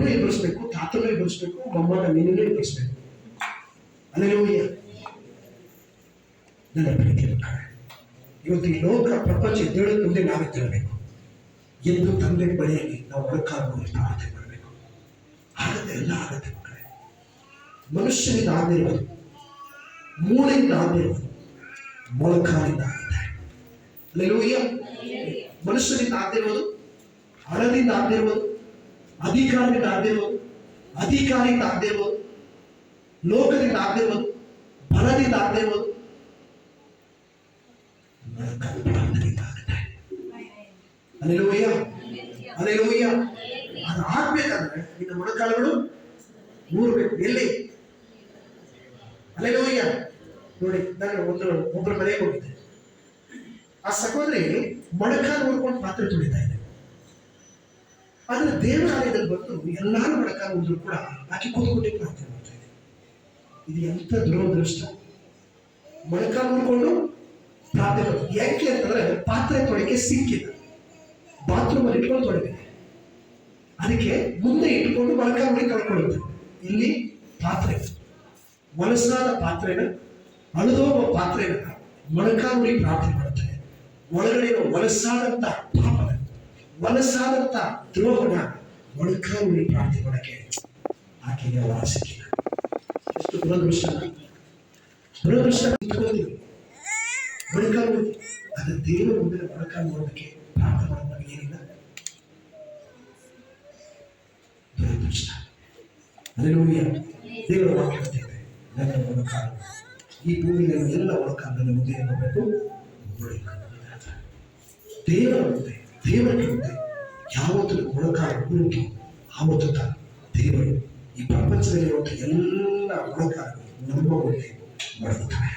ನಿನ್ನೂ ಎದುರಿಸ್ಬೇಕು, ತಾತನೂ ಎದುರಿಸ್ಬೇಕು, ಮೊಮ್ಮಗ ನಿನ್ನೂ ಎದುರಿಸ್ಬೇಕು. ಹಲ್ಲೆಲೂಯಾ. ನನ್ನ ಪ್ರೀತಿಯ ಮಕ್ಕಳೇ, ಇವತ್ತು ಈ ಲೋಕ ಪ್ರಪಂಚ ಎದ್ದೇಳೋದು ಮುಂದೆ ನಾವೇ ತಿಳಬೇಕು. ಎಂದು ತಂದೆ ಬಳಿಯಾಗಿ ನಾವು ಮೊಳಕಾಲೂರಿ ಪ್ರಾರ್ಥನೆ ಮಾಡಬೇಕು. ಆಗತ್ತೆ, ಎಲ್ಲ ಆಗತ್ತೆ ಮಕ್ಕಳೇ. ಮನುಷ್ಯನಿಂದ ಆಗಿರುವುದು, ಮೂಳೆಯಿಂದ ಆಗಿರುವುದು, ಮೊಳಕಾಲಿಂದ ಆಗುತ್ತೆ. ಹಲ್ಲೆಲೂಯಾ. ಮನುಷ್ಯನಿಂದ ಆಗಿರುವುದು, ಹಣದಿಂದ ಆಗದಿರುವುದು, ಅಧಿಕಾರದಿಂದ ಆಗದಿರುವುದು, ಅಧಿಕಾರಿಯಿಂದ ಆಗದಿರುವುದು, ಲೋಕದಿಂದ ಆಗದಿರುವುದು, ಬಲದಿಂದ ಆಗದಿರುವುದು, ಪ್ರಾರ್ಥನೆಯಿಂದ ಆಗುತ್ತೆ. Hallelujah, hallelujah. ಅದು ಆಗ್ಬೇಕಂದ್ರೆ ನಿನ್ನ ಮೊಣಕಾಲುಗಳು ಊರ್ಬೇಕು. ಎಲ್ಲಿ? ಹಲ್ಲೆಲೂಯಾ. ನೋಡಿ, ನಾನು ಒಬ್ಬರ ಮನೆಗೆ ಹೋಗಿದ್ದೆ. ಆ ಸಹೋದರಿ ಮೊಣಕಾಲು ಊರ್ಕೊಂಡು ಪಾತ್ರೆ ತುಳಿತಾ ಇದೆ. ಆದ್ರೆ ದೇವಾಲಯದಲ್ಲಿ ಬಂದು ಎಲ್ಲಾರು ಮೊಣಕಾಲು ಊರಿದ್ರು ಕೂಡ ಆಕೆ ಕೂತ್ಕೊಂಡೆ ಪ್ರಾರ್ಥನೆ ಮಾಡ್ತಾ ಇದೆ. ಇದು ಎಂತ ದುರದೃಷ್ಟ. ಮೊಣಕಾಲು ಊರ್ಕೊಂಡು ಪ್ರಾರ್ಥನೆ ಮಾಡ್ತಾರೆ. ಯಾಕೆ ಅಂತಂದ್ರೆ ಪಾತ್ರೆ ತೊಳೆಗೆ ಸಿಕ್ಕಿಲ್ಲ, ಬಾತ್ರೂಮ್ ಅಲ್ಲಿ ಇಟ್ಕೊಂಡು ತೊಳಿಬೇಕು. ಅದಕ್ಕೆ ಮುಂದೆ ಇಟ್ಕೊಂಡು ಮೊಣಕಾಲು ಊರಿ ತೊಳ್ಕೊಳ್ಳುತ್ತೆ. ಇಲ್ಲಿ ಪಾತ್ರೆ, ಮನಸ್ಸಾದ ಪಾತ್ರೆನ, ಅಳುದೋಗುವ ಪಾತ್ರೆನ ಮೊಣಕಾಲು ಊರಿ ಪ್ರಾರ್ಥನೆ ಮಾಡುತ್ತದೆ. ಒಳಗಡೆ ಮನಸ್ಸಾದಂತ ಪಾಪನ, ಮನಸ್ಸಾದಂತ ದ್ರೋಹನ ಮೊಣಕಾಲು ಊರಿ ಪ್ರಾರ್ಥನೆ ಮಾಡಕ್ಕೆ ಆಕೆಗೆ ಅವರ ಸಿಕ್ಕಿಲ್ಲ. ಎಷ್ಟು ದುರದೃಷ್ಟ, ದುರದೃಷ್ಟ. ಇಟ್ಕೊಂಡಿವಿ ಮೊಣಕಾಲು, ಅದು ದೇವರ ಮುಂದೆ ಮೊಣಕಾಲು ನೋಡೋದಕ್ಕೆ ಪ್ರಾರ್ಥನೆ ಮಾಡೋದಕ್ಕೆ ಏನಿಲ್ಲ, ದುರದೃಷ್ಟ. ಹಲ್ಲೆಲೂಯಾ. ದೇವರ ವಾಕ್ಯ ಹೇಳ್ತೇವೆ, ನನ್ನ ಮೊಣಕಾಲು ಈ ಭೂಮಿಯಲ್ಲಿ ಎಲ್ಲ ಮೊಣಕಾಲು ನನ್ನ ಮುಂದೆ ನೋಡಬೇಕು. ದೇವರ ಮುಂದೆ, ದೇವರಿಗೆ ಮುಂದೆ ಯಾವತ್ತು ಮೊಣಕಾಲು ಉಂಟು ಆವತ್ತು ದೇವರು ಈ ಪ್ರಪಂಚದಲ್ಲಿರುವಂಥ ಎಲ್ಲ ಮೊಣಕಾಲು ನಮ್ಮ ಮುಂದೆ ಮಡಗುತ್ತಾರೆ.